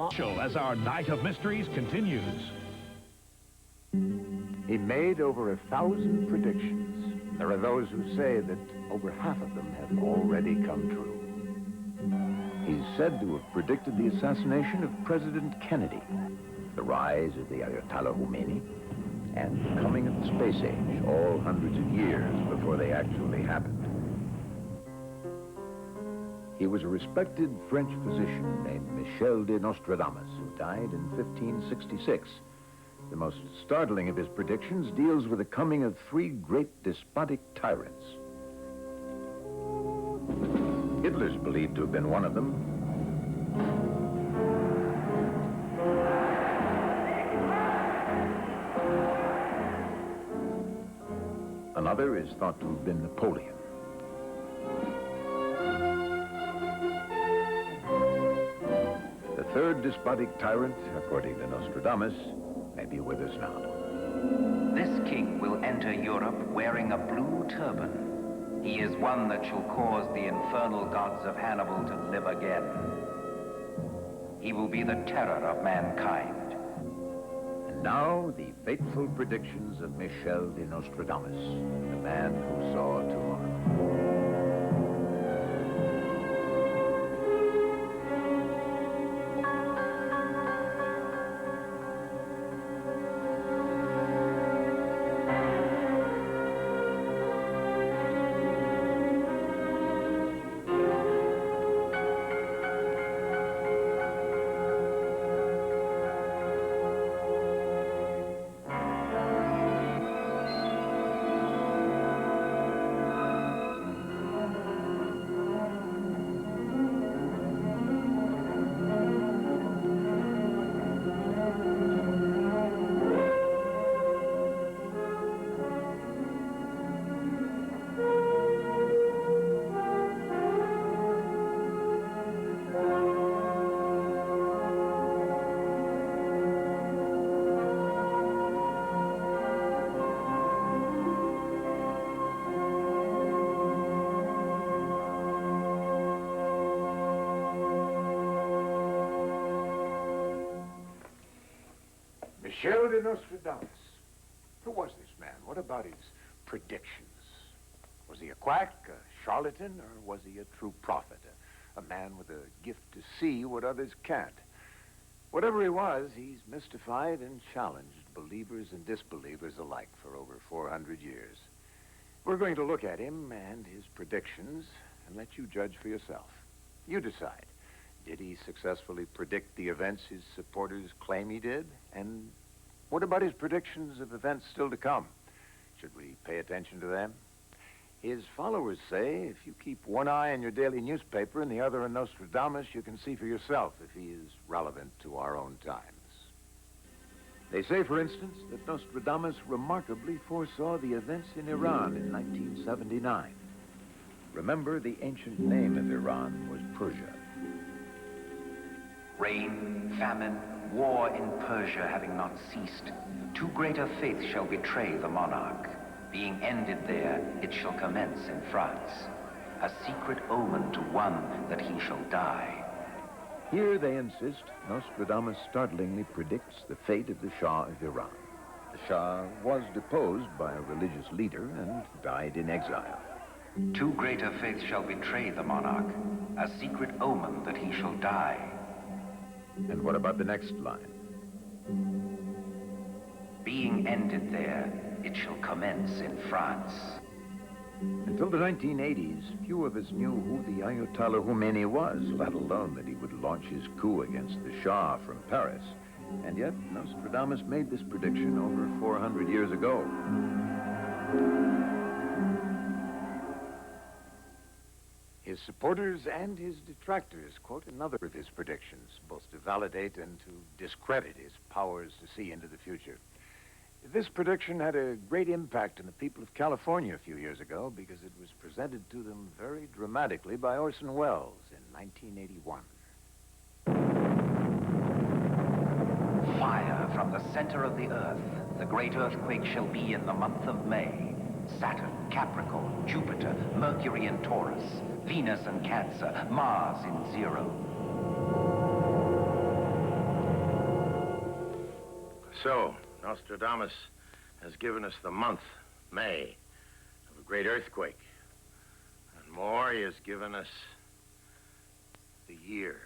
Show as our night of mysteries continues. He made over 1,000 predictions. There are those who say that over half of them have already come true. He's said to have predicted the assassination of President Kennedy, the rise of the Ayatollah Khomeini, and the coming of the space age, all hundreds of years before they actually happened. He was a respected French physician named Michel de Nostradamus, who died in 1566. The most startling of his predictions deals with the coming of 3 great despotic tyrants. Hitler's believed to have been one of them. Another is thought to have been Napoleon. The third despotic tyrant, according to Nostradamus, may be with us now. This king will enter Europe wearing a blue turban. He is one that shall cause the infernal gods of Hannibal to live again. He will be the terror of mankind. And now, the fateful predictions of Michel de Nostradamus, the man who saw tomorrow. Michel de Nostradamus. Who was this man? What about his predictions? Was he a quack, a charlatan, or was he a true prophet? A man with a gift to see what others can't? Whatever he was, he's mystified and challenged believers and disbelievers alike for over 400 years. We're going to look at him and his predictions and let you judge for yourself. You decide. Did he successfully predict the events his supporters claim he did? And what about his predictions of events still to come? Should we pay attention to them? His followers say if you keep one eye on your daily newspaper and the other on Nostradamus, you can see for yourself if he is relevant to our own times. They say, for instance, that Nostradamus remarkably foresaw the events in Iran in 1979. Remember, the ancient name of Iran was Persia. Rain, famine, war in Persia having not ceased, too great a faith shall betray the monarch. Being ended there, it shall commence in France. A secret omen to one that he shall die. Here, they insist, Nostradamus startlingly predicts the fate of the Shah of Iran. The Shah was deposed by a religious leader and died in exile. Too great a faith shall betray the monarch. A secret omen that he shall die. And what about the next line? Being ended there, it shall commence in France. Until the 1980s, few of us knew who the Ayatollah Khomeini was, let alone that he would launch his coup against the Shah from Paris. And yet, Nostradamus made this prediction over 400 years ago. His supporters and his detractors quote another of his predictions, both to validate and to discredit his powers to see into the future. This prediction had a great impact on the people of California a few years ago because it was presented to them very dramatically by Orson Welles in 1981. Fire from the center of the earth. The great earthquake shall be in the month of May. Saturn, Capricorn, Jupiter, Mercury in Taurus, Venus in Cancer, Mars in Zero. so. Nostradamus has given us the month, May, of a great earthquake. And more, he has given us the year.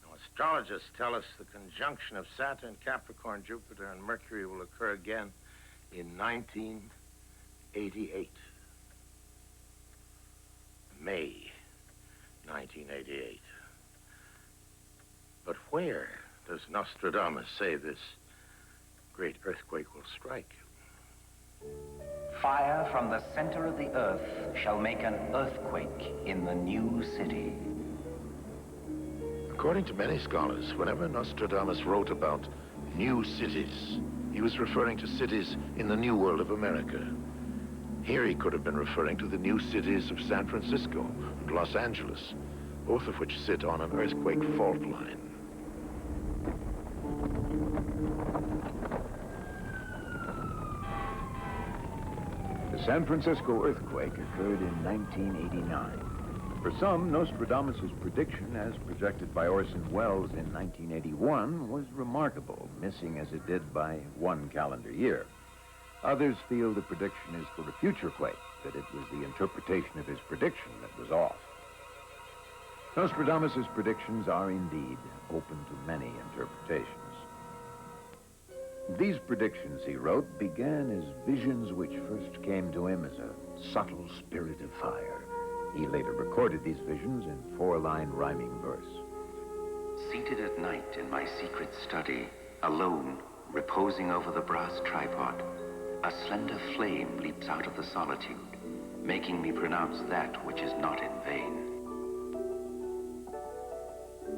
Now, astrologers tell us the conjunction of Saturn, Capricorn, Jupiter, and Mercury will occur again in 1988. May 1988. But where does Nostradamus say this great earthquake will strike? Fire from the center of the earth shall make an earthquake in the new city. According to many scholars, whenever Nostradamus wrote about new cities, he was referring to cities in the New World of America. Here he could have been referring to the new cities of San Francisco and Los Angeles, both of which sit on an earthquake fault line. The San Francisco earthquake occurred in 1989. For some, Nostradamus' prediction, as projected by Orson Welles in 1981, was remarkable, missing as it did by one calendar year. Others feel the prediction is for a future quake, that it was the interpretation of his prediction that was off. Nostradamus' predictions are indeed open to many interpretations. These predictions, he wrote, began as visions which first came to him as a subtle spirit of fire. He later recorded these visions in 4-line rhyming verse. Seated at night in my secret study, alone, reposing over the brass tripod, a slender flame leaps out of the solitude, making me pronounce that which is not in vain.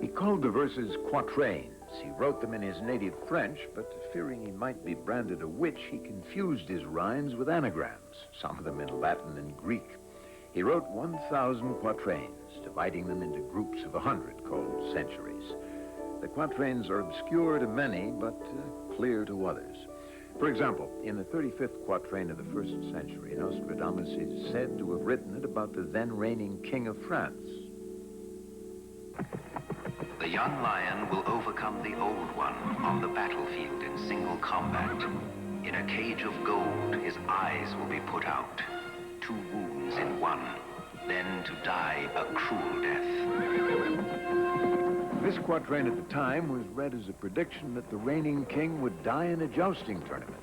He called the verses quatrains. He wrote them in his native French, but fearing he might be branded a witch, he confused his rhymes with anagrams, some of them in Latin and Greek. He wrote 1,000 quatrains, dividing them into groups of 100 called centuries. The quatrains are obscure to many, but clear to others. For example, in the 35th quatrain of the 1st century, Nostradamus is said to have written it about the then reigning king of France. The young lion will overcome the old one on the battlefield in single combat. In a cage of gold, his eyes will be put out. 2 wounds in one, then to die a cruel death. This quatrain at the time was read as a prediction that the reigning king would die in a jousting tournament.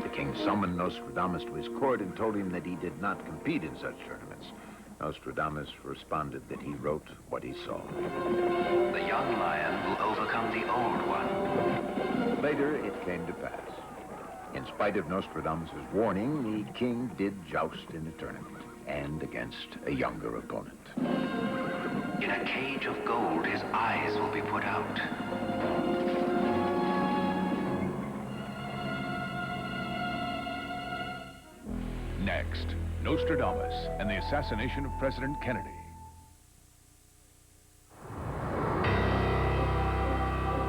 The king summoned Nostradamus to his court and told him that he did not compete in such tournaments. Nostradamus responded that he wrote what he saw. The young lion will overcome the old one. Later, it came to pass. In spite of Nostradamus' warning, the king did joust in the tournament, and against a younger opponent. In a cage of gold, his eyes will be put out. Next, Nostradamus and the assassination of President Kennedy.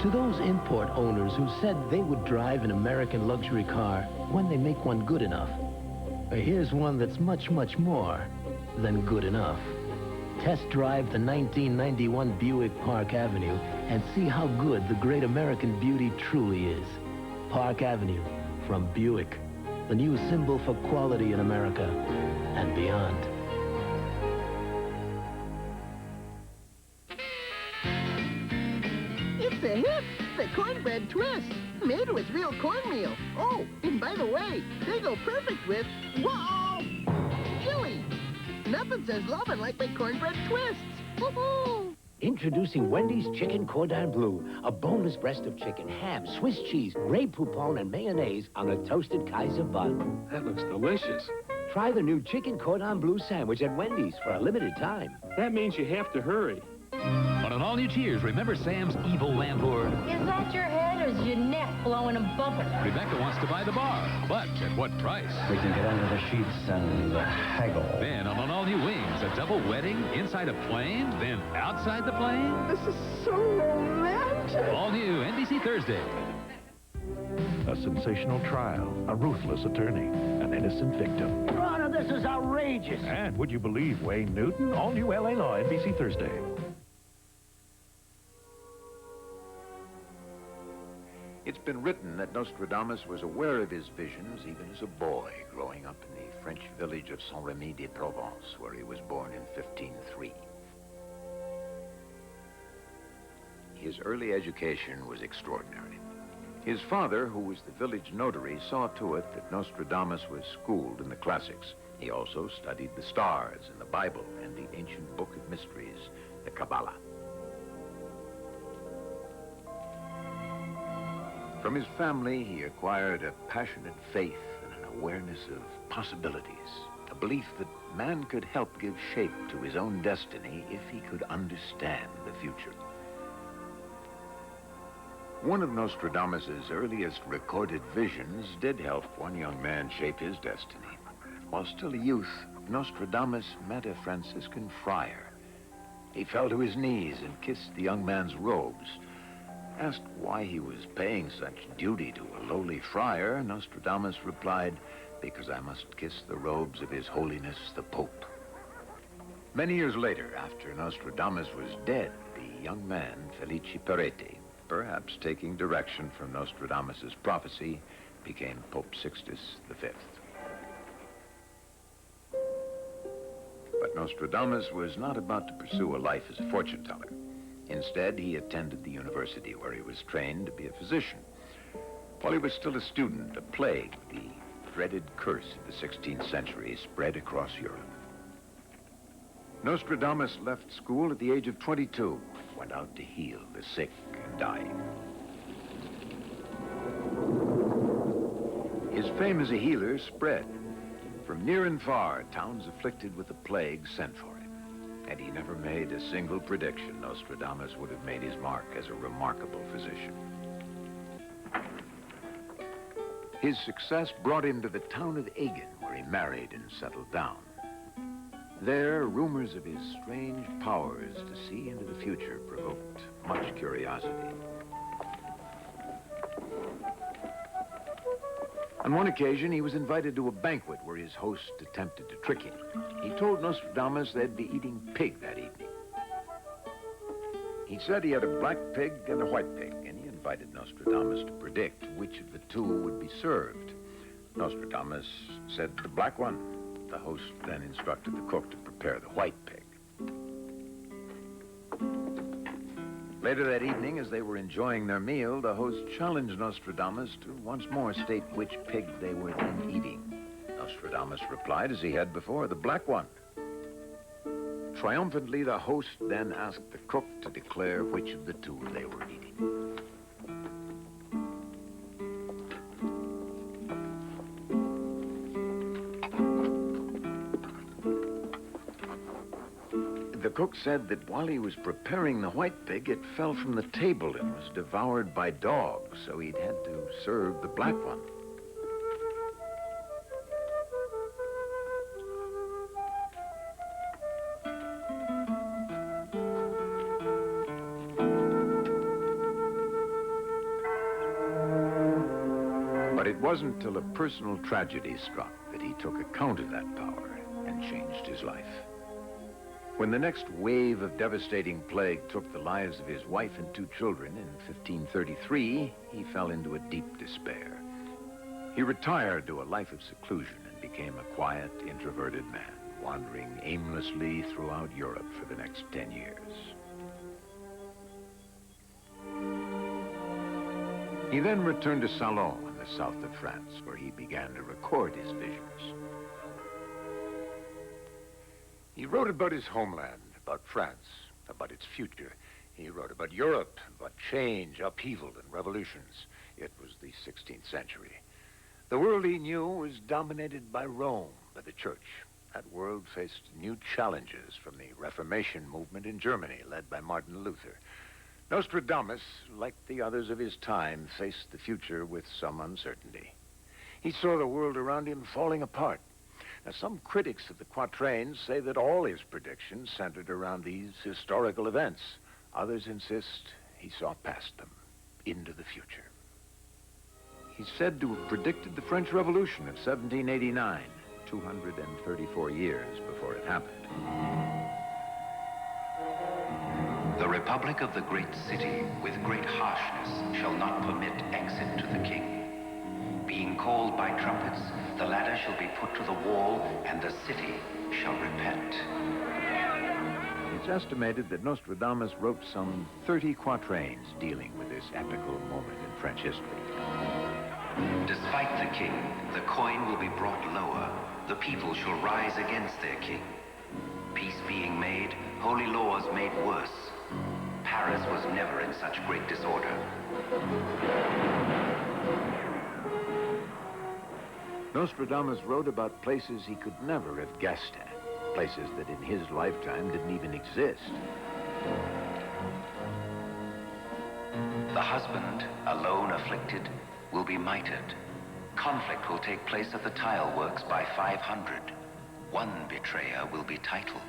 To those import owners who said they would drive an American luxury car when they make one good enough, here's one that's much, much more than good enough. Test drive the 1991 Buick Park Avenue and see how good the great American beauty truly is. Park Avenue from Buick, the new symbol for quality in America and beyond. It's a hit, the cornbread twist, made with real cornmeal. Oh, and by the way, they go perfect with, whoa, chili. Nothing says lovin' like my cornbread twists. Woo-hoo! Introducing Wendy's Chicken Cordon Bleu, a boneless breast of chicken, ham, Swiss cheese, Grey Poupon, and mayonnaise on a toasted Kaiser bun. That looks delicious. Try the new Chicken Cordon Bleu sandwich at Wendy's for a limited time. That means you have to hurry. On an all-new Cheers, remember Sam's evil landlord? Is that your head or is your neck blowing and bumping? Rebecca wants to buy the bar, but at what price? We can get under the sheets and haggle. Then on an all-new Wings, a double wedding inside a plane, then outside the plane? This is so romantic. All new NBC Thursday. A sensational trial, a ruthless attorney, an innocent victim. Your Honor, this is outrageous. And would you believe Wayne Newton? All new LA Law, NBC Thursday. It's been written that Nostradamus was aware of his visions even as a boy, growing up in the French village of Saint-Rémy-de-Provence, where he was born in 1503. His early education was extraordinary. His father, who was the village notary, saw to it that Nostradamus was schooled in the classics. He also studied the stars and the Bible and the ancient book of mysteries, the Kabbalah. From his family, he acquired a passionate faith and an awareness of possibilities, a belief that man could help give shape to his own destiny if he could understand the future. One of Nostradamus's earliest recorded visions did help one young man shape his destiny. While still a youth, Nostradamus met a Franciscan friar. He fell to his knees and kissed the young man's robes. Asked why he was paying such duty to a lowly friar, Nostradamus replied, "Because I must kiss the robes of His Holiness the Pope." Many years later, after Nostradamus was dead, the young man, Felice Peretti, perhaps taking direction from Nostradamus's prophecy, became Pope Sixtus V. But Nostradamus was not about to pursue a life as a fortune teller. Instead, he attended the university where he was trained to be a physician. While he was still a student, a plague, the dreaded curse of the 16th century, spread across Europe. Nostradamus left school at the age of 22 and went out to heal the sick and dying. His fame as a healer spread. From near and far, towns afflicted with the plague sent for him. Had he never made a single prediction, Nostradamus would have made his mark as a remarkable physician. His success brought him to the town of Agen, where he married and settled down. There, rumors of his strange powers to see into the future provoked much curiosity. On one occasion, he was invited to a banquet where his host attempted to trick him. He told Nostradamus they'd be eating pig that evening. He said he had a black pig and a white pig, and he invited Nostradamus to predict which of the two would be served. Nostradamus said the black one. The host then instructed the cook to prepare the white pig. Later that evening, as they were enjoying their meal, the host challenged Nostradamus to once more state which pig they were then eating. Nostradamus replied, as he had before, the black one. Triumphantly, the host then asked the cook to declare which of the two they were eating. The cook said that while he was preparing the white pig, it fell from the table and was devoured by dogs, so he'd had to serve the black one. But it wasn't till a personal tragedy struck that he took account of that power and changed his life. When the next wave of devastating plague took the lives of his wife and 2 children in 1533, he fell into a deep despair. He retired to a life of seclusion and became a quiet, introverted man, wandering aimlessly throughout Europe for the next 10 years. He then returned to Salon in the south of France, where he began to record his visions. He wrote about his homeland, about France, about its future. He wrote about Europe, about change, upheaval, and revolutions. It was the 16th century. The world he knew was dominated by Rome, by the church. That world faced new challenges from the Reformation movement in Germany, led by Martin Luther. Nostradamus, like the others of his time, faced the future with some uncertainty. He saw the world around him falling apart. Now, some critics of the quatrains say that all his predictions centered around these historical events. Others insist he saw past them, into the future. He's said to have predicted the French Revolution of 1789. 234 years before it happened. The Republic of the great city, with great harshness, shall not permit exit to the king. Being called by trumpets, the ladder shall be put to the wall, and the city shall repent. It's estimated that Nostradamus wrote some 30 quatrains dealing with this epical moment in French history. Despite the king, the coin will be brought lower. The people shall rise against their king. Peace being made, holy laws made worse. Paris was never in such great disorder. Nostradamus wrote about places he could never have guessed at, places that in his lifetime didn't even exist. The husband, alone afflicted, will be mitred. Conflict will take place at the tile works by 500. One betrayer will be titled.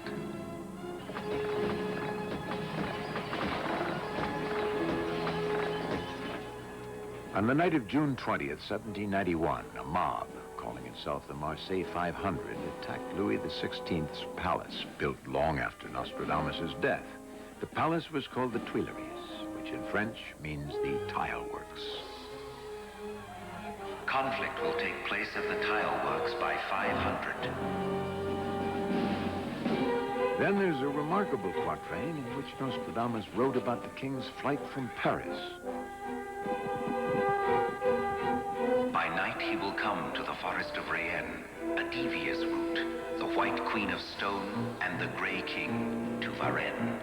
On the night of June 20th, 1791, a mob, calling itself the Marseille 500, attacked Louis XVI's palace, built long after Nostradamus' death. The palace was called the Tuileries, which in French means the tile works. Conflict will take place at the tile works by 500. Then there's a remarkable quatrain in which Nostradamus wrote about the king's flight from Paris. By night he will come to the forest of Rayen, a devious route, the White Queen of Stone and the Grey King to Varennes.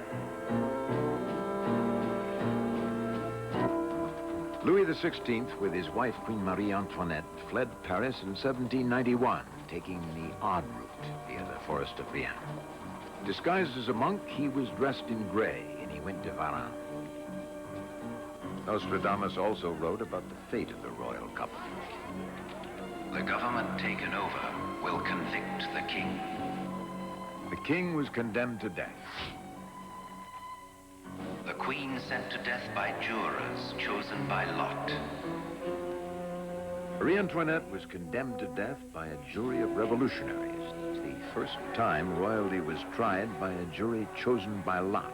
Louis XVI, with his wife Queen Marie Antoinette, fled Paris in 1791, taking the odd route via the forest of Rayen. Disguised as a monk, he was dressed in gray, and he went to Varennes. Nostradamus also wrote about the fate of the royal couple. The government taken over will convict the king. The king was condemned to death. The queen sent to death by jurors chosen by lot. Marie Antoinette was condemned to death by a jury of revolutionaries. It's the first time royalty was tried by a jury chosen by lot.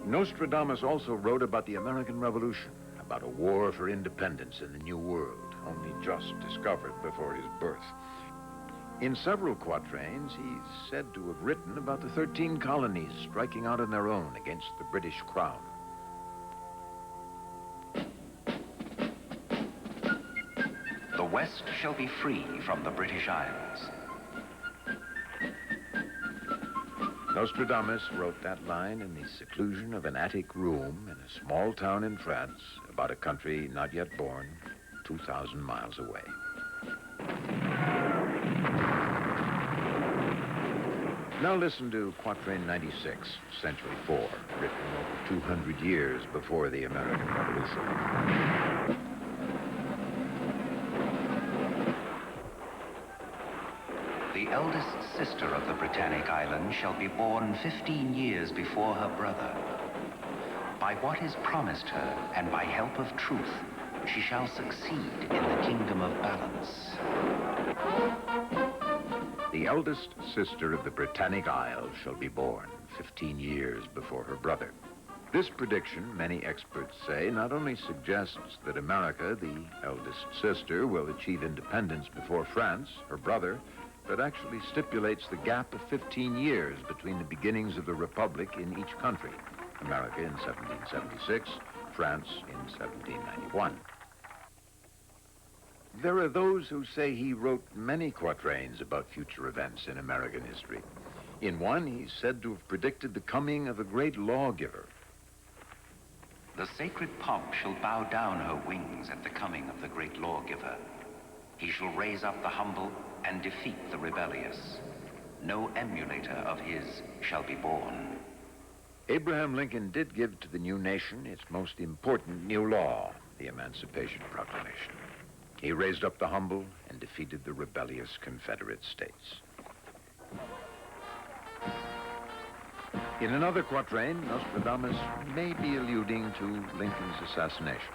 Nostradamus also wrote about the American Revolution, about a war for independence in the New World, only just discovered before his birth. In several quatrains, he's said to have written about the 13 colonies striking out on their own against the British Crown. The West shall be free from the British Isles. Nostradamus wrote that line in the seclusion of an attic room in a small town in France, about a country not yet born, 2,000 miles away. Now listen to Quatrain 96, Century 4, written over 200 years before the American Revolution. The eldest sister of the Britannic Island shall be born 15 years before her brother. By what is promised her, and by help of truth, she shall succeed in the kingdom of balance. The eldest sister of the Britannic Isles shall be born 15 years before her brother. This prediction, many experts say, not only suggests that America, the eldest sister, will achieve independence before France, her brother, but actually stipulates the gap of 15 years between the beginnings of the Republic in each country. America in 1776, France in 1791. There are those who say he wrote many quatrains about future events in American history. In one, he's said to have predicted the coming of a great lawgiver. The sacred pomp shall bow down her wings at the coming of the great lawgiver. He shall raise up the humble and defeat the rebellious. No emulator of his shall be born. Abraham Lincoln did give to the new nation its most important new law, the Emancipation Proclamation. He raised up the humble and defeated the rebellious Confederate States. In another quatrain, Nostradamus may be alluding to Lincoln's assassination.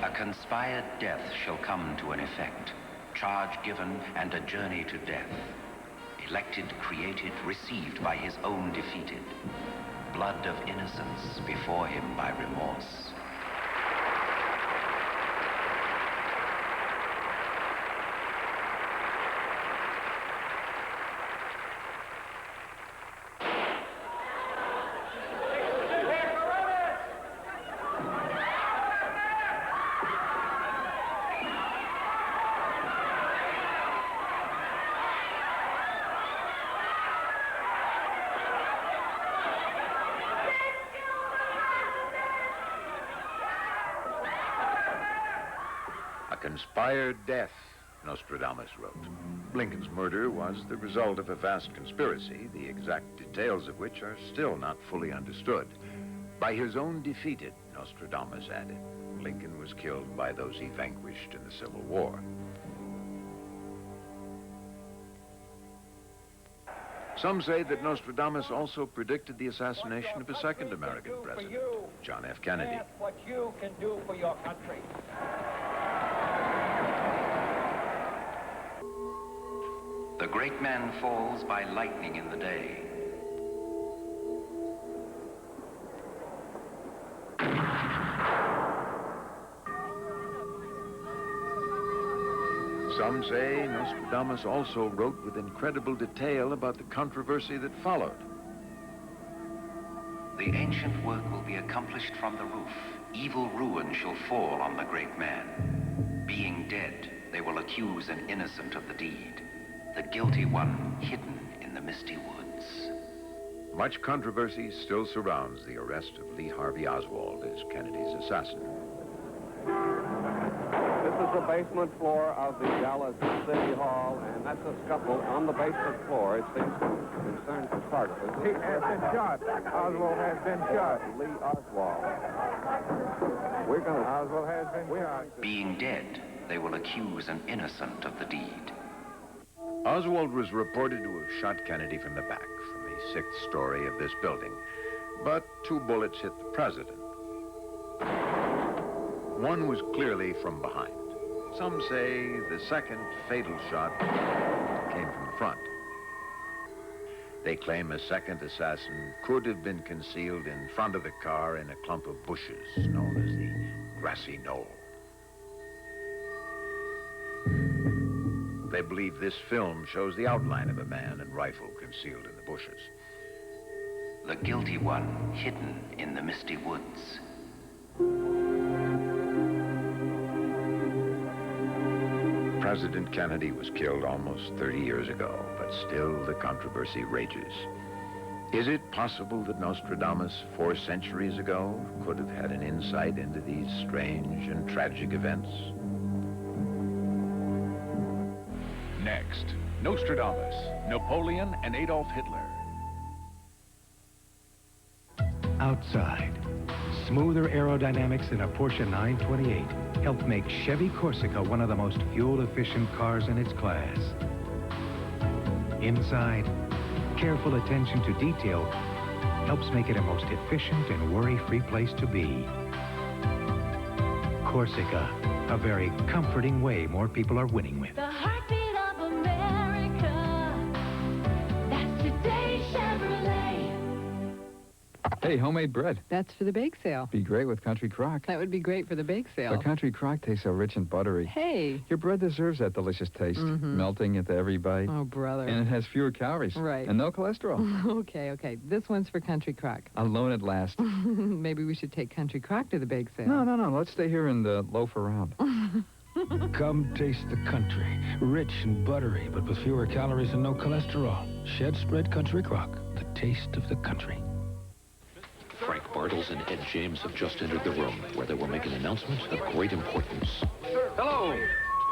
A conspired death shall come to an effect, charge given and a journey to death. Elected, created, received by his own defeated. Blood of innocence before him by remorse. Conspired death, Nostradamus wrote. Lincoln's murder was the result of a vast conspiracy, the exact details of which are still not fully understood. By his own defeated, Nostradamus added, Lincoln was killed by those he vanquished in the Civil War. Some say that Nostradamus also predicted the assassination of a second American president, John F. Kennedy. That's what you can do for your country. The great man falls by lightning in the day. Some say Nostradamus also wrote with incredible detail about the controversy that followed. The ancient work will be accomplished from the roof. Evil ruin shall fall on the great man. Being dead, they will accuse an innocent of the deed. The guilty one hidden in the misty woods. Much controversy still surrounds the arrest of Lee Harvey Oswald as Kennedy's assassin. This is the basement floor of the Dallas City Hall, and that's a scuffle on the basement floor. It seems to concern photographers. He has been shot. Oswald has been shot. Lee Oswald. Oswald has been shot. Being dead, they will accuse an innocent of the deed. Oswald was reported to have shot Kennedy from the back, from the 6th story of this building. But 2 bullets hit the president. One was clearly from behind. Some say the second fatal shot came from the front. They claim a second assassin could have been concealed in front of the car in a clump of bushes known as the grassy knoll. They believe this film shows the outline of a man and rifle concealed in the bushes. The guilty one hidden in the misty woods. President Kennedy was killed almost 30 years ago, but still the controversy rages. Is it possible that Nostradamus 4 centuries ago could have had an insight into these strange and tragic events? Next, Nostradamus, Napoleon, and Adolf Hitler. Outside, smoother aerodynamics in a Porsche 928 helped make Chevy Corsica one of the most fuel-efficient cars in its class. Inside, careful attention to detail helps make it a most efficient and worry-free place to be. Corsica, a very comforting way more people are winning with. The heartbeat of America, that's today's Chevrolet. Hey, homemade bread. That's for the bake sale. Be great with Country Crock. That would be great for the bake sale. But Country Crock tastes so rich and buttery. Hey. Your bread deserves that delicious taste, melting into every bite. Oh, brother. And it has fewer calories. Right. And no cholesterol. Okay. This one's for Country Crock. Alone at last. Maybe we should take Country Crock to the bake sale. No. Let's stay here and loaf around. Come taste the country. Rich and buttery, but with fewer calories and no cholesterol. Shed Spread Country Crock. The taste of the country. Frank Bartles and Ed James have just entered the room, where they will make an announcement of great importance. Hello.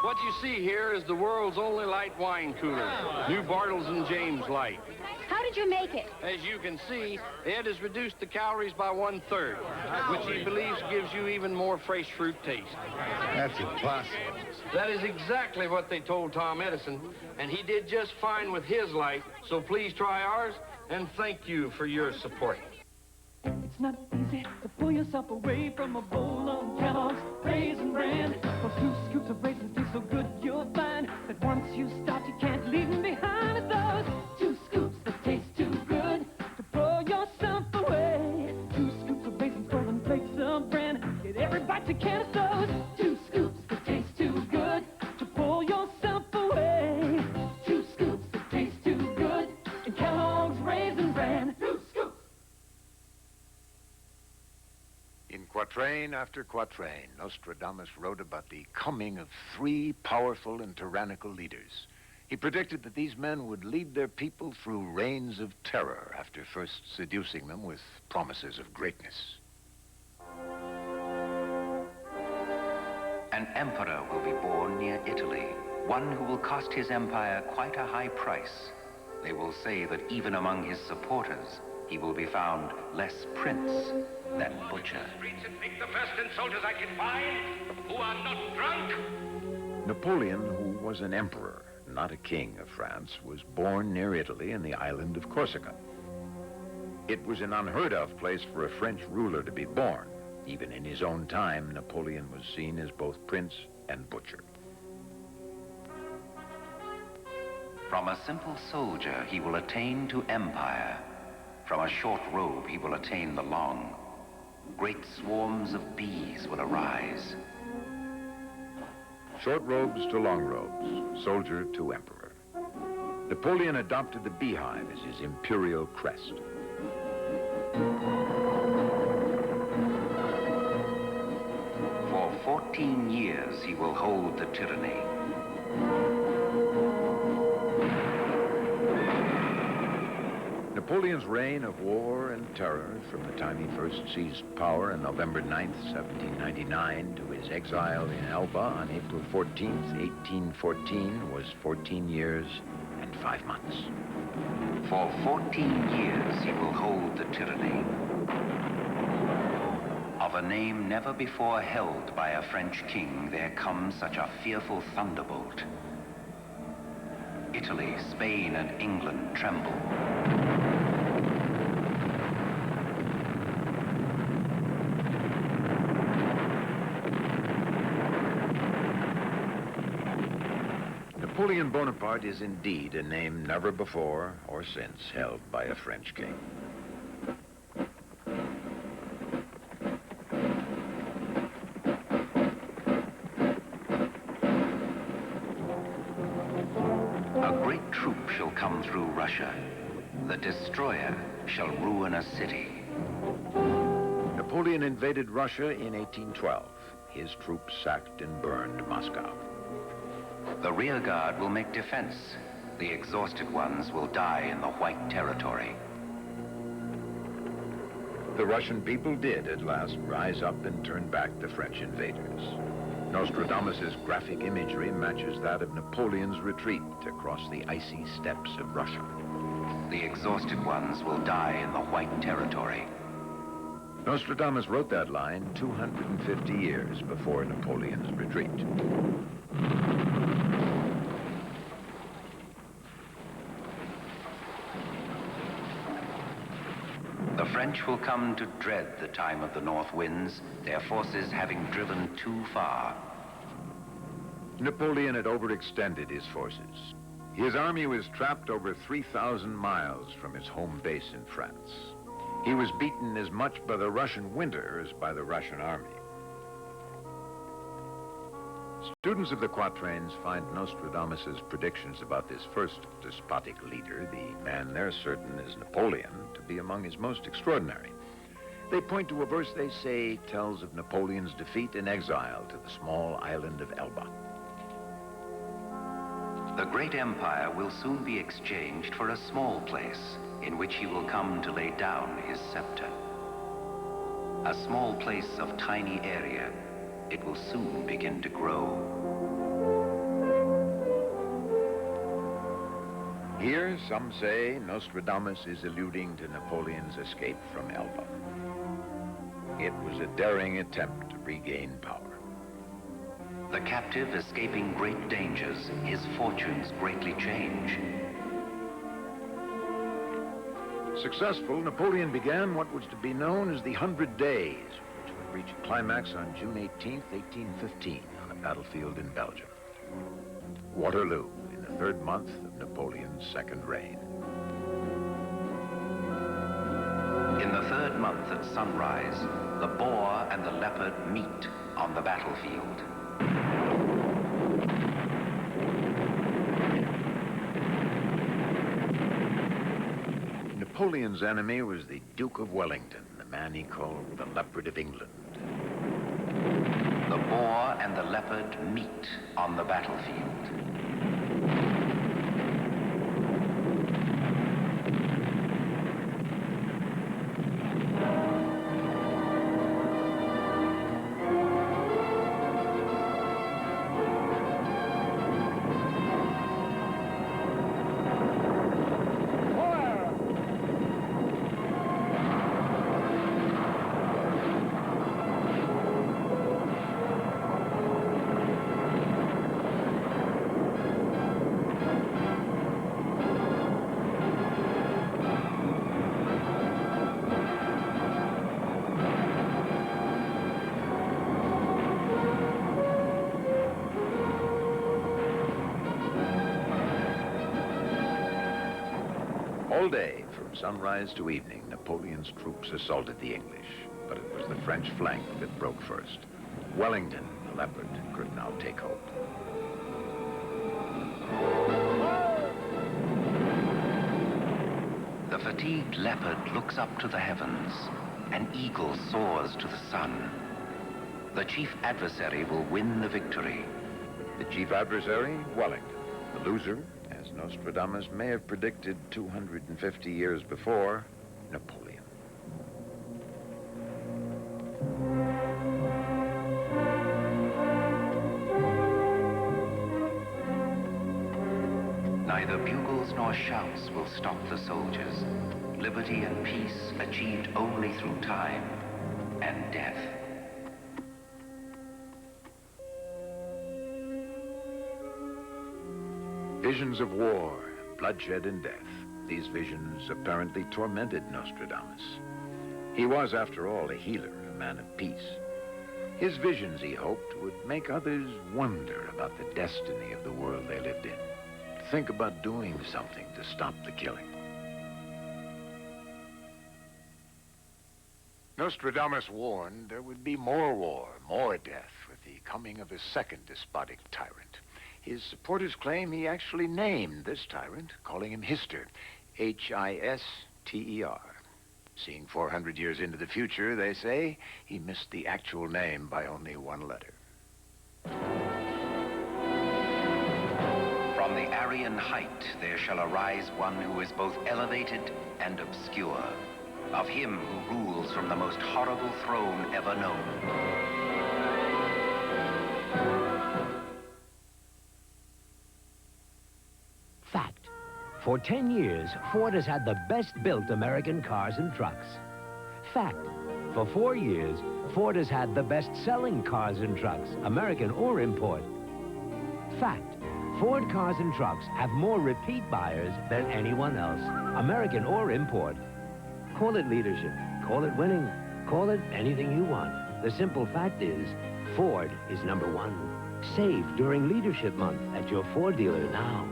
What you see here is the world's only light wine cooler. New Bartles and James Light. How did you make it? As you can see, Ed has reduced the calories by 1/3, which he believes gives you even more fresh fruit taste. That's impossible. That is exactly what they told Tom Edison, and he did just fine with his light, so please try ours, and thank you for your support. It's not easy to pull yourself away from a bowl of Kellogg's Raisin Bran. Those 2 scoops of raisins taste so good, you'll find that once you start, you can't leave them behind. It's those 2 scoops that taste too good to throw yourself away. 2 scoops of raisins, golden flakes of bran. Get every bite you can. It's those 2 scoops that taste too good to pull yourself away. 2 scoops that taste too good in Kellogg's Raisin Bran. 2 scoops. In quatrain after quatrain, Nostradamus wrote about the coming of 3 powerful and tyrannical leaders. He predicted that these men would lead their people through reigns of terror after first seducing them with promises of greatness. An emperor will be born near Italy, one who will cost his empire quite a high price. They will say that even among his supporters, he will be found less prince than butcher. Streets and pick the best in soldiers I can find who are not drunk. Napoleon, who was an emperor, not a king of France, was born near Italy in the island of Corsica. It was an unheard of place for a French ruler to be born. Even in his own time, Napoleon was seen as both prince and butcher. From a simple soldier, he will attain to empire. From a short robe, he will attain the long. Great swarms of bees will arise. Short robes to long robes, soldier to emperor. Napoleon adopted the beehive as his imperial crest. For 14 years, he will hold the tyranny. Napoleon's reign of war and terror, from the time he first seized power on November 9th, 1799, to his exile in Elba on April 14th, 1814, was 14 years and 5 months. For 14 years, he will hold the tyranny. Of a name never before held by a French king, there comes such a fearful thunderbolt. Italy, Spain, and England tremble. Napoleon Bonaparte is indeed a name never before or since held by a French king. A great troop shall come through Russia. The destroyer shall ruin a city. Napoleon invaded Russia in 1812. His troops sacked and burned Moscow. The rear guard will make defense. The exhausted ones will die in the White Territory. The Russian people did at last rise up and turn back the French invaders. Nostradamus's graphic imagery matches that of Napoleon's retreat across the icy steppes of Russia. The exhausted ones will die in the White Territory. Nostradamus wrote that line 250 years before Napoleon's retreat. The French will come to dread the time of the north winds, their forces having driven too far. Napoleon had overextended his forces. His army was trapped over 3,000 miles from his home base in France. He was beaten as much by the Russian winter as by the Russian army. Students of the quatrains find Nostradamus's predictions about this first despotic leader, the man they're certain is Napoleon, to be among his most extraordinary. They point to a verse they say tells of Napoleon's defeat and exile to the small island of Elba. The great empire will soon be exchanged for a small place in which he will come to lay down his scepter. A small place of tiny area, it will soon begin to grow. Here, some say Nostradamus is alluding to Napoleon's escape from Elba. It was a daring attempt to regain power. The captive escaping great dangers, his fortunes greatly change. Successful, Napoleon began what was to be known as the 100 Days, which would reach a climax on June 18th, 1815, on a battlefield in Belgium. Waterloo, in the 3rd month of Napoleon's 2nd reign. In the 3rd month at sunrise, the boar and the leopard meet on the battlefield. Napoleon's enemy was the Duke of Wellington, the man he called the Leopard of England. The boar and the leopard meet on the battlefield. All day, from sunrise to evening, Napoleon's troops assaulted the English, but it was the French flank that broke first. Wellington, the leopard, could now take hold. The fatigued leopard looks up to the heavens. An eagle soars to the sun. The chief adversary will win the victory. The chief adversary, Wellington. The loser, as Nostradamus may have predicted 250 years before, Napoleon. Neither bugles nor shouts will stop the soldiers. Liberty and peace achieved only through time and death. Visions of war, bloodshed, and death. These visions apparently tormented Nostradamus. He was, after all, a healer, a man of peace. His visions, he hoped, would make others wonder about the destiny of the world they lived in. Think about doing something to stop the killing. Nostradamus warned there would be more war, more death, with the coming of a second despotic tyrant. His supporters claim he actually named this tyrant, calling him Hister, Hister. Seeing 400 years into the future, they say, he missed the actual name by only one letter. From the Aryan height there shall arise one who is both elevated and obscure, of him who rules from the most horrible throne ever known. Fact. For 10 years, Ford has had the best-built American cars and trucks. Fact. For 4 years, Ford has had the best-selling cars and trucks, American or import. Fact. Ford cars and trucks have more repeat buyers than anyone else, American or import. Call it leadership, call it winning, call it anything you want. The simple fact is, Ford is #1. Save during Leadership Month at your Ford dealer now.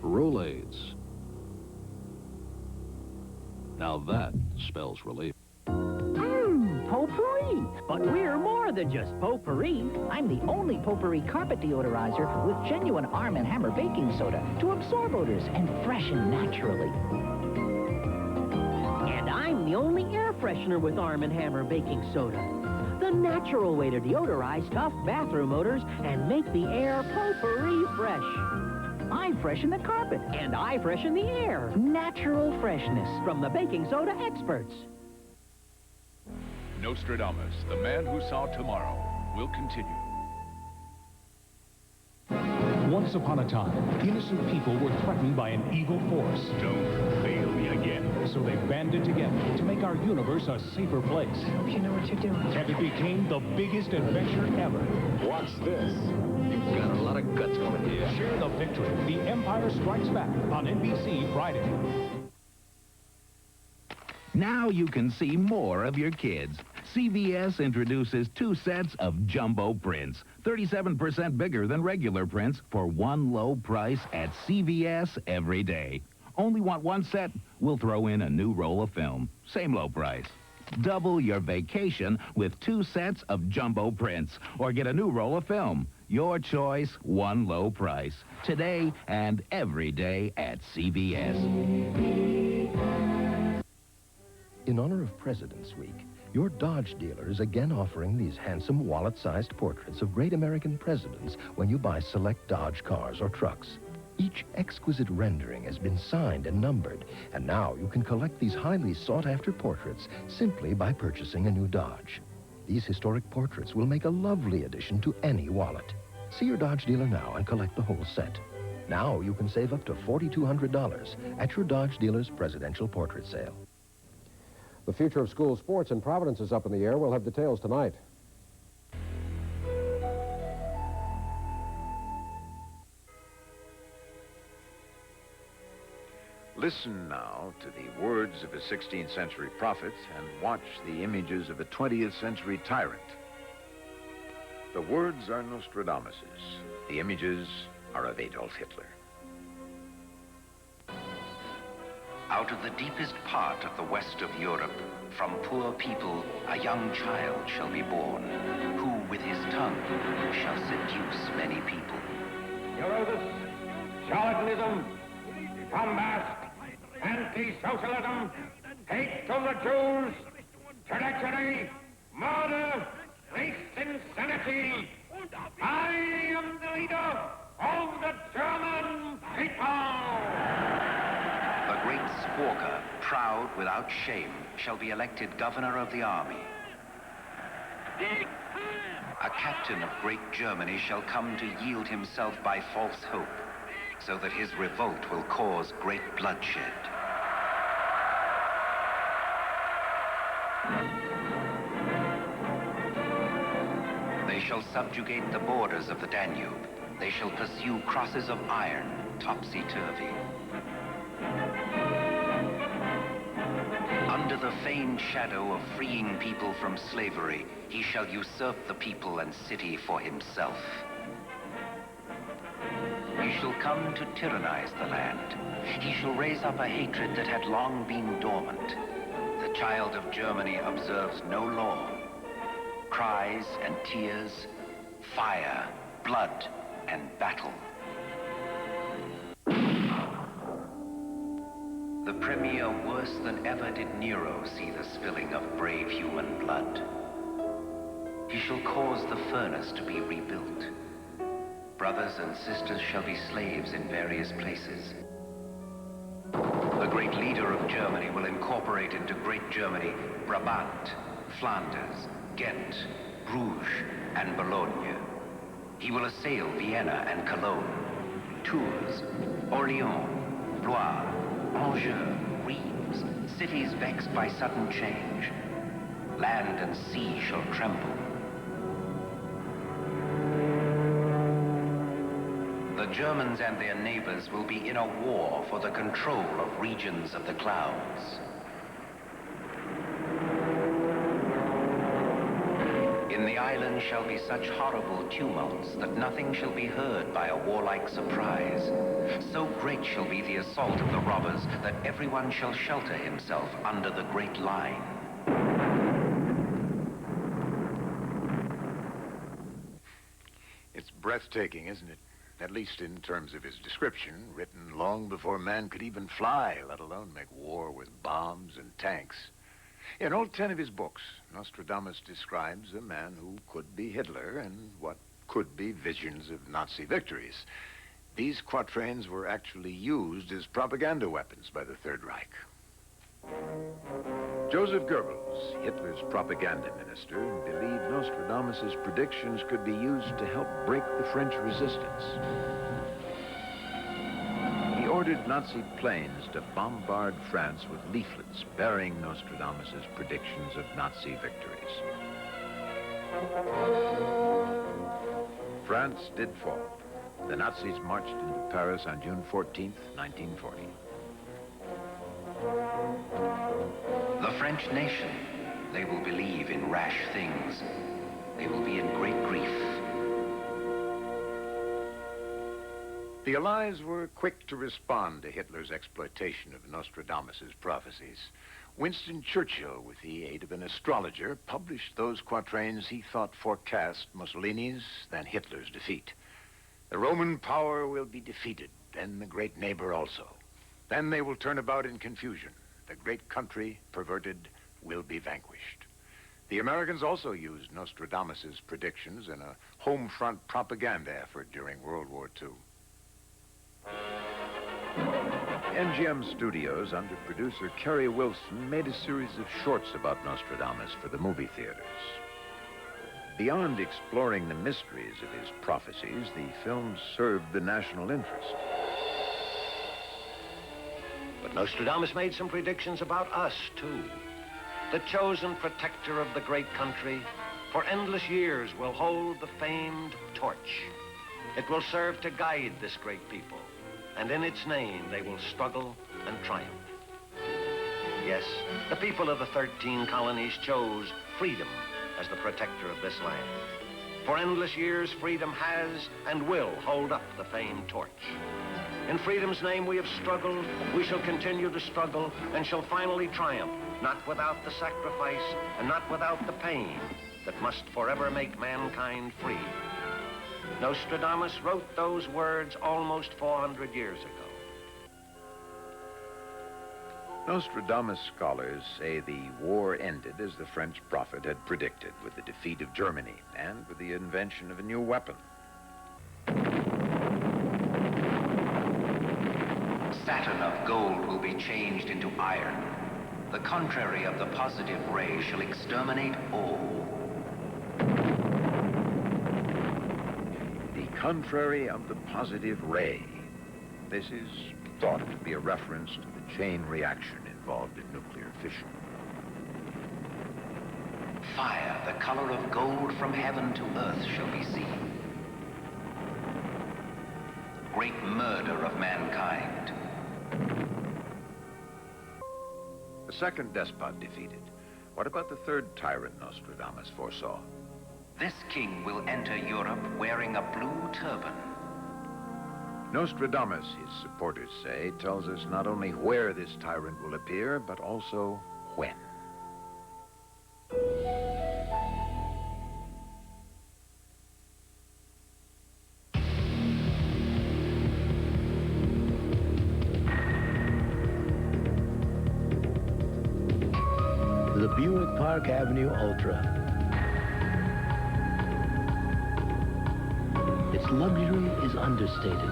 Rolaids. Now that spells relief. Potpourri. But we're more than just potpourri. I'm the only potpourri carpet deodorizer with genuine Arm & Hammer baking soda to absorb odors and freshen naturally. And I'm the only air freshener freshener with Arm & Hammer baking soda. The natural way to deodorize tough bathroom odors and make the air potpourri fresh. I freshen the carpet, and I freshen the air. Natural freshness from the baking soda experts. Nostradamus, the man who saw tomorrow, will continue. Once upon a time, innocent people were threatened by an evil force. Don't fail me again. So they banded together to make our universe a safer place. I hope you know what you're doing. And it became the biggest adventure ever. Watch this. You've got a lot of guts going here. Share the victory. The Empire Strikes Back on NBC Friday. Now you can see more of your kids. CVS introduces 2 sets of jumbo prints, 37% bigger than regular prints for one low price at CVS every day. Only want 1 set? We'll throw in a new roll of film. Same low price. Double your vacation with 2 sets of jumbo prints or get a new roll of film. Your choice, one low price. Today and every day at CVS. In honor of President's Week, your Dodge dealer is again offering these handsome wallet-sized portraits of great American presidents when you buy select Dodge cars or trucks. Each exquisite rendering has been signed and numbered, and now you can collect these highly sought-after portraits simply by purchasing a new Dodge. These historic portraits will make a lovely addition to any wallet. See your Dodge dealer now and collect the whole set. Now you can save up to $4,200 at your Dodge dealer's presidential portrait sale. The future of school sports in Providence is up in the air. We'll have details tonight. Listen now to the words of a 16th century prophet and watch the images of a 20th century tyrant. The words are Nostradamus's. The images are of Adolf Hitler. Out of the deepest part of the west of Europe, from poor people, a young child shall be born, who with his tongue shall seduce many people. Eurodus, charlatanism, bombast, anti-socialism, hate to the Jews, treachery, murder, race insanity. I am the leader of the German people. The great Squawker, proud without shame, shall be elected governor of the army. A captain of great Germany shall come to yield himself by false hope, so that his revolt will cause great bloodshed. They shall subjugate the borders of the Danube. They shall pursue crosses of iron, topsy-turvy. Under the feigned shadow of freeing people from slavery, he shall usurp the people and city for himself. He shall come to tyrannize the land. He shall raise up a hatred that had long been dormant. The child of Germany observes no law. Cries and tears, fire, blood, and battle. The premier worse than ever did Nero see the spilling of brave human blood. He shall cause the furnace to be rebuilt. Brothers and sisters shall be slaves in various places. The great leader of Germany will incorporate into Great Germany Brabant, Flanders, Ghent, Bruges, and Bologna. He will assail Vienna and Cologne, Tours, Orléans, Blois, Angers, Rheims, cities vexed by sudden change. Land and sea shall tremble. The Germans and their neighbors will be in a war for the control of regions of the clouds. In the island shall be such horrible tumults that nothing shall be heard by a warlike surprise. So great shall be the assault of the robbers that everyone shall shelter himself under the great line. It's breathtaking, isn't it? At least in terms of his description, written long before man could even fly, let alone make war with bombs and tanks. In all 10 of his books, Nostradamus describes a man who could be Hitler and what could be visions of Nazi victories. These quatrains were actually used as propaganda weapons by the Third Reich. Joseph Goebbels, Hitler's propaganda minister, believed Nostradamus's predictions could be used to help break the French resistance. He ordered Nazi planes to bombard France with leaflets bearing Nostradamus's predictions of Nazi victories. France did fall. The Nazis marched into Paris on June 14th, 1940. The French nation, they will believe in rash things. They will be in great grief. The Allies were quick to respond to Hitler's exploitation of Nostradamus's prophecies. Winston Churchill, with the aid of an astrologer, published those quatrains he thought forecast Mussolini's, then Hitler's defeat. The Roman power will be defeated, then the great neighbor also. Then they will turn about in confusion. The great country, perverted, will be vanquished. The Americans also used Nostradamus's predictions in a home front propaganda effort during World War II. MGM Studios, under producer Kerry Wilson, made a series of shorts about Nostradamus for the movie theaters. Beyond exploring the mysteries of his prophecies, the films served the national interest. But Nostradamus made some predictions about us, too. The chosen protector of the great country, for endless years will hold the famed torch. It will serve to guide this great people, and in its name they will struggle and triumph. Yes, the people of the 13 colonies chose freedom as the protector of this land. For endless years, freedom has and will hold up the famed torch. In freedom's name we have struggled, we shall continue to struggle, and shall finally triumph, not without the sacrifice and not without the pain that must forever make mankind free. Nostradamus wrote those words almost 400 years ago. Nostradamus scholars say the war ended as the French prophet had predicted, with the defeat of Germany and with the invention of a new weapon. Saturn of gold will be changed into iron. The contrary of the positive ray shall exterminate all. The contrary of the positive ray. This is thought to be a reference to the chain reaction involved in nuclear fission. Fire, the color of gold from heaven to earth shall be seen. The great murder of mankind. The second despot defeated. What about the third tyrant Nostradamus foresaw? This king will enter Europe wearing a blue turban. Nostradamus, his supporters say, tells us not only where this tyrant will appear, but also when. The Buick Park Avenue Ultra. Its luxury is understated.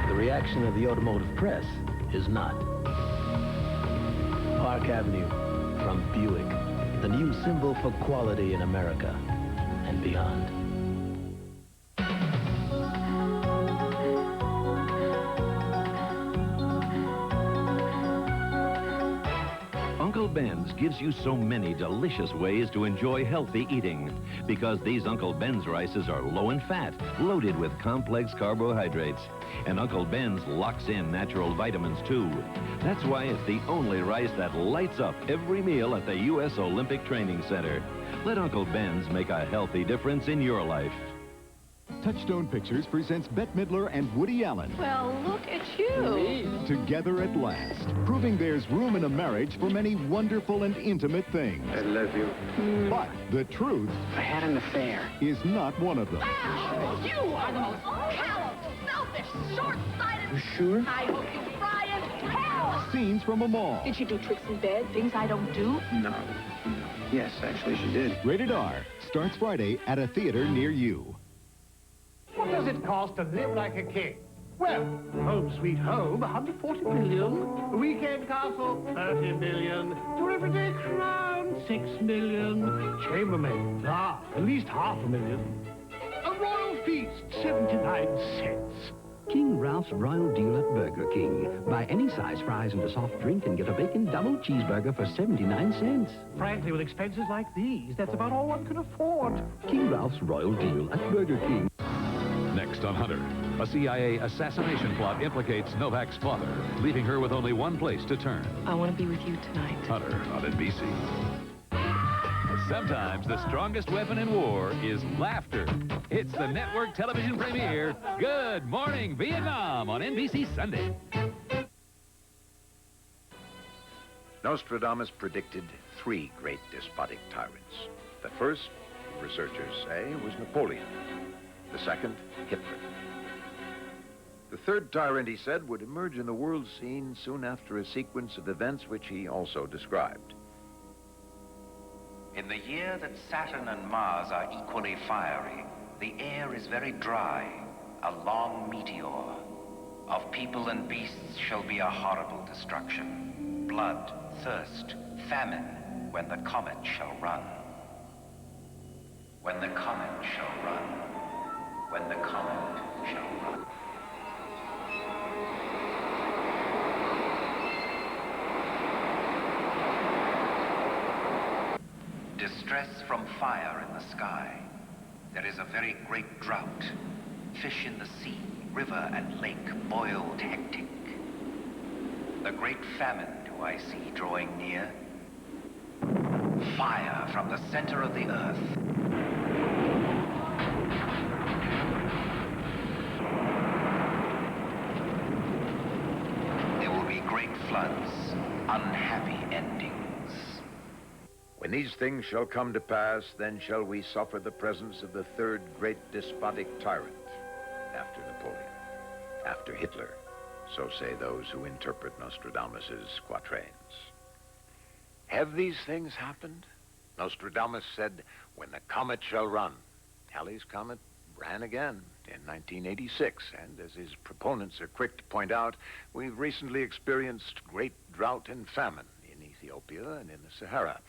The reaction of the automotive press is not. Park Avenue from Buick, the new symbol for quality in America and beyond. Uncle Ben's gives you so many delicious ways to enjoy healthy eating, because these Uncle Ben's rices are low in fat, loaded with complex carbohydrates. And Uncle Ben's locks in natural vitamins, too. That's why it's the only rice that lights up every meal at the U.S. Olympic Training Center. Let Uncle Ben's make a healthy difference in your life. Touchstone Pictures presents Bette Midler and Woody Allen. Well, look at you. Together at last, proving there's room in a marriage for many wonderful and intimate things. I love you. But the truth... I had an affair. ...is not one of them. Oh, you are the most callous, selfish, short-sighted... You sure? I hope you fry and Help! Scenes from a mall. Did she do tricks in bed, things I don't do? No. Yes, actually, she did. Rated R. Starts Friday at a theater near you. What does it cost to live like a king? Well, Home Sweet Home, 140 million. Weekend Castle, 30 million. Your Everyday Crown, 6 million. Chambermaid, at least $500,000. A Royal Feast, 79 cents. King Ralph's Royal Deal at Burger King. Buy any size fries and a soft drink and get a bacon double cheeseburger for 79 cents. Frankly, with expenses like these, that's about all one can afford. King Ralph's Royal Deal at Burger King. Next on Hunter, a CIA assassination plot implicates Novak's father, leaving her with only one place to turn. I want to be with you tonight. Hunter on NBC. Sometimes the strongest weapon in war is laughter. It's the network television premiere, Good Morning Vietnam, on NBC Sunday. Nostradamus predicted 3 great despotic tyrants. The first, researchers say, was Napoleon. The second, Hitler. The third tyrant, he said, would emerge in the world scene soon after a sequence of events which he also described. In the year that Saturn and Mars are equally fiery, the air is very dry, a long meteor. Of people and beasts shall be a horrible destruction. Blood, thirst, famine, when the comet shall run. When the comet shall run. When the comet shall run. Distress from fire in the sky. There is a very great drought. Fish in the sea, river and lake boiled hectic. The great famine do I see drawing near. Fire from the center of the earth. There will be great floods, unhappy endings. When these things shall come to pass, then shall we suffer the presence of the third great despotic tyrant, after Napoleon, after Hitler, so say those who interpret Nostradamus's quatrains. Have these things happened? Nostradamus said, when the comet shall run. Halley's Comet ran again in 1986, and as his proponents are quick to point out, we've recently experienced great drought and famine in Ethiopia and in the Sahara.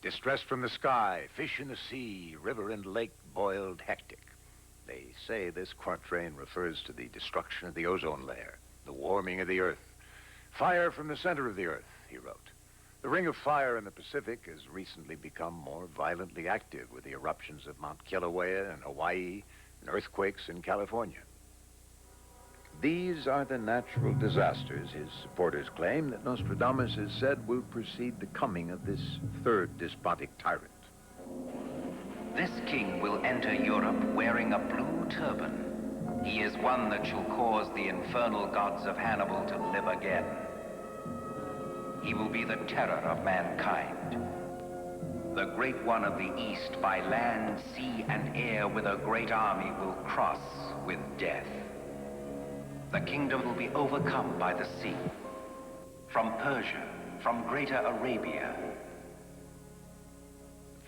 Distress from the sky, fish in the sea, river and lake boiled hectic. They say this quatrain refers to the destruction of the ozone layer, the warming of the earth. Fire from the center of the earth, he wrote. The ring of fire in the Pacific has recently become more violently active with the eruptions of Mount Kilauea in Hawaii and earthquakes in California. These are the natural disasters his supporters claim that Nostradamus has said will precede the coming of this third despotic tyrant. This king will enter Europe wearing a blue turban. He is one that shall cause the infernal gods of Hannibal to live again. He will be the terror of mankind. The great one of the East by land, sea, and air with a great army will cross with death. The kingdom will be overcome by the sea. From Persia, from Greater Arabia.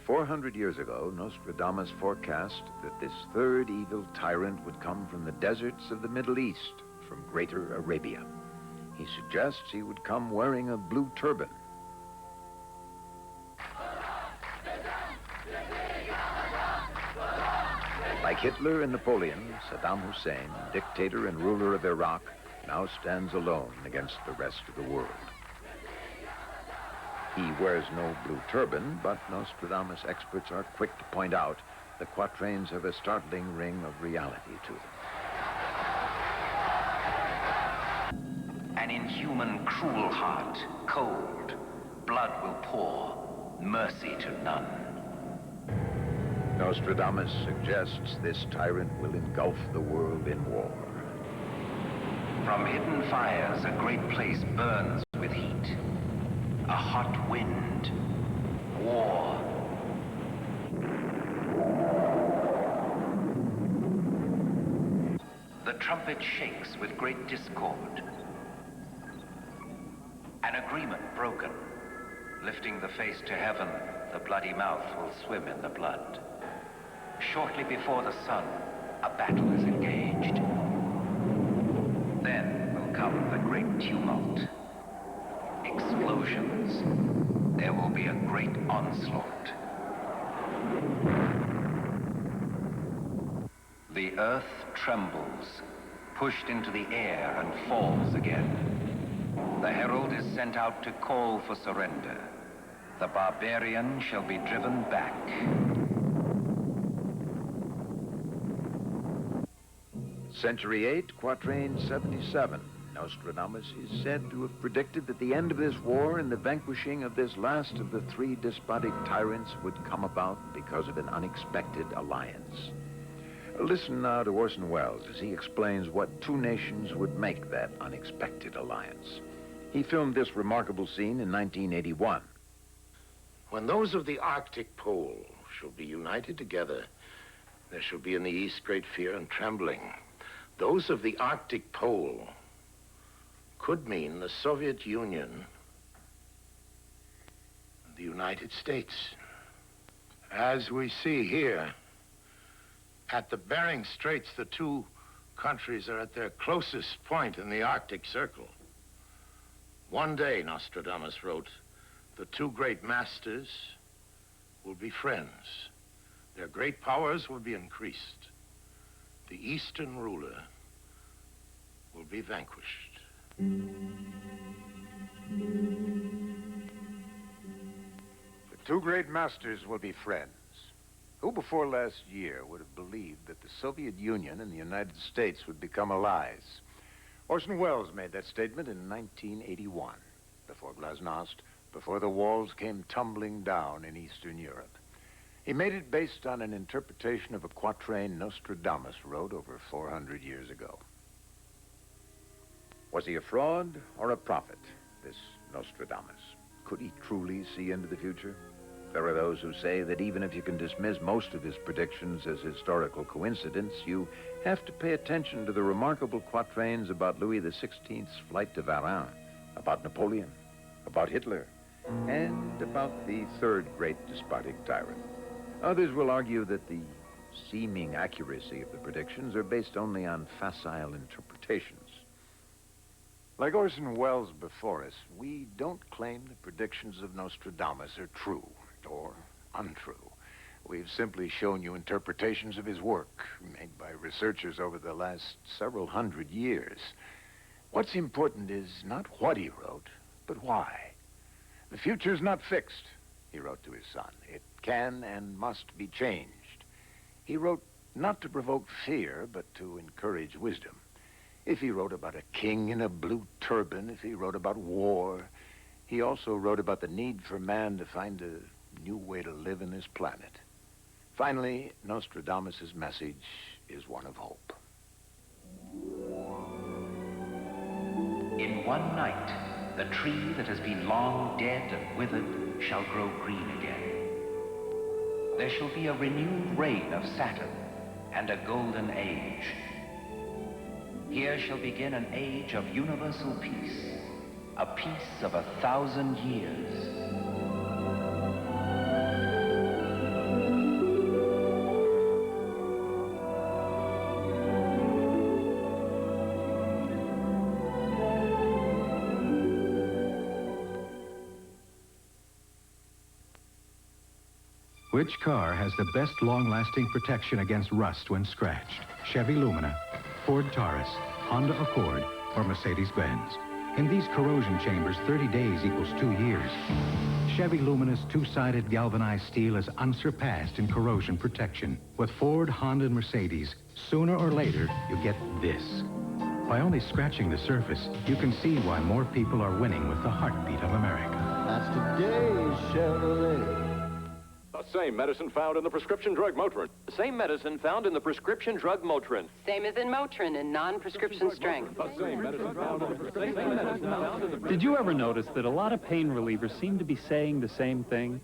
400 years ago, Nostradamus forecast that this third evil tyrant would come from the deserts of the Middle East, from Greater Arabia. He suggests he would come wearing a blue turban. Like Hitler and Napoleon, Saddam Hussein, dictator and ruler of Iraq, now stands alone against the rest of the world. He wears no blue turban, but Nostradamus experts are quick to point out the quatrains have a startling ring of reality to them. An inhuman, cruel heart, cold, blood will pour, mercy to none. Nostradamus suggests this tyrant will engulf the world in war. From hidden fires, a great place burns with heat. A hot wind. War. The trumpet shakes with great discord. An agreement broken. Lifting the face to heaven, the bloody mouth will swim in the blood. Shortly before the sun, a battle is engaged. Then will come the great tumult. Explosions. There will be a great onslaught. The earth trembles, pushed into the air and falls again. The herald is sent out to call for surrender. The barbarian shall be driven back. Century 8, Quatrain 77. Nostradamus is said to have predicted that the end of this war and the vanquishing of this last of the three despotic tyrants would come about because of an unexpected alliance. Listen now to Orson Welles as he explains what two nations would make that unexpected alliance. He filmed this remarkable scene in 1981. When those of the Arctic Pole shall be united together, there shall be in the East great fear and trembling. Those of the Arctic Pole could mean the Soviet Union and the United States. As we see here, at the Bering Straits, the two countries are at their closest point in the Arctic Circle. One day, Nostradamus wrote, the two great masters will be friends. Their great powers will be increased. The Eastern ruler will be vanquished. The two great masters will be friends. Who before last year would have believed that the Soviet Union and the United States would become allies? Orson Welles made that statement in 1981, before Glasnost, before the walls came tumbling down in Eastern Europe. He made it based on an interpretation of a quatrain Nostradamus wrote over 400 years ago. Was he a fraud or a prophet, this Nostradamus? Could he truly see into the future? There are those who say that even if you can dismiss most of his predictions as historical coincidence, you have to pay attention to the remarkable quatrains about Louis XVI's flight to Varennes, about Napoleon, about Hitler, and about the third great despotic tyrant. Others will argue that the seeming accuracy of the predictions are based only on facile interpretations. Like Orson Welles before us, we don't claim the predictions of Nostradamus are true or untrue. We've simply shown you interpretations of his work made by researchers over the last several hundred years. What's important is not what he wrote, but why. The future's not fixed, he wrote to his son. It can and must be changed. He wrote not to provoke fear, but to encourage wisdom. If he wrote about a king in a blue turban, if he wrote about war, he also wrote about the need for man to find a new way to live in this planet. Finally, Nostradamus' message is one of hope. In one night, the tree that has been long dead and withered shall grow green again. There shall be a renewed reign of Saturn and a golden age. Here shall begin an age of universal peace, a peace of 1,000 years. Which car has the best long-lasting protection against rust when scratched? Chevy Lumina, Ford Taurus, Honda Accord, or Mercedes-Benz? In these corrosion chambers, 30 days equals 2 years. Chevy Lumina's two-sided galvanized steel is unsurpassed in corrosion protection. With Ford, Honda, and Mercedes, sooner or later, you get this. By only scratching the surface, you can see why more people are winning with the heartbeat of America. That's today's Chevrolet. The same medicine found in the prescription drug Motrin. The same medicine found in the prescription drug Motrin. Same as in Motrin in non-prescription strength. The same medicine found in the prescription drug. Did you ever notice that a lot of pain relievers seem to be saying the same thing?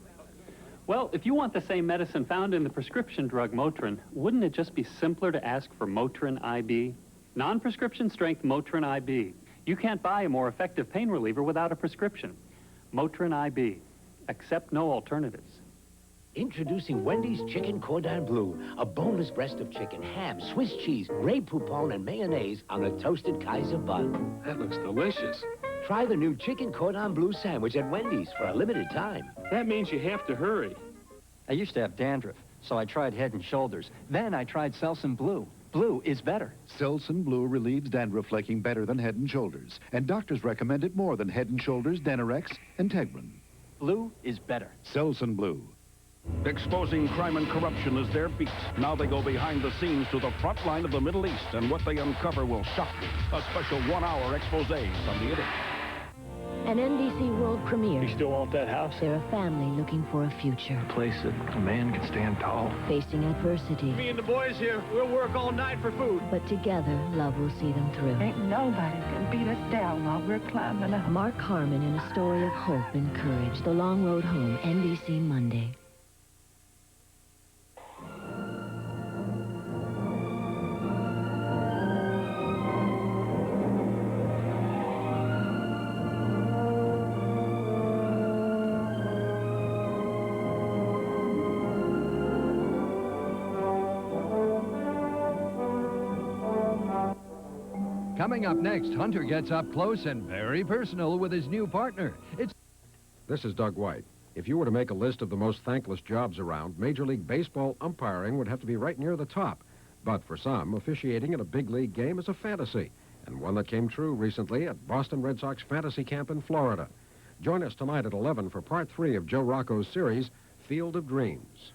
Well, if you want the same medicine found in the prescription drug Motrin, wouldn't it just be simpler to ask for Motrin IB? Non-prescription strength Motrin IB. You can't buy a more effective pain reliever without a prescription. Motrin IB. Accept no alternatives. Introducing Wendy's Chicken Cordon Bleu, a boneless breast of chicken, ham, Swiss cheese, Grey Poupon, and mayonnaise on a toasted Kaiser bun. That looks delicious. Try the new Chicken Cordon Bleu sandwich at Wendy's for a limited time. That means you have to hurry. I used to have dandruff, so I tried Head & Shoulders. Then I tried Selsun Blue. Blue is better. Selsun Blue relieves dandruff flaking better than Head & Shoulders, and doctors recommend it more than Head & Shoulders, Denorex, and Tegrin. Blue is better. Selsun Blue. Exposing crime and corruption is their beat. Now they go behind the scenes to the front line of the Middle East, and what they uncover will shock you. A special one-hour expose from the internet. An NBC world premiere. You still want that house? They're a family looking for a future. A place that a man can stand tall. Facing adversity. Me and the boys here, we'll work all night for food. But together, love will see them through. Ain't nobody can beat us down while we're climbing up. Mark Harmon in a story of hope and courage. The Long Road Home, NBC Monday. Coming up next, Hunter gets up close and very personal with his new partner. This is Doug White. If you were to make a list of the most thankless jobs around, Major League Baseball umpiring would have to be right near the top. But for some, officiating in a big league game is a fantasy, and one that came true recently at Boston Red Sox Fantasy Camp in Florida. Join us tonight at 11 for Part 3 of Joe Rocco's series, Field of Dreams.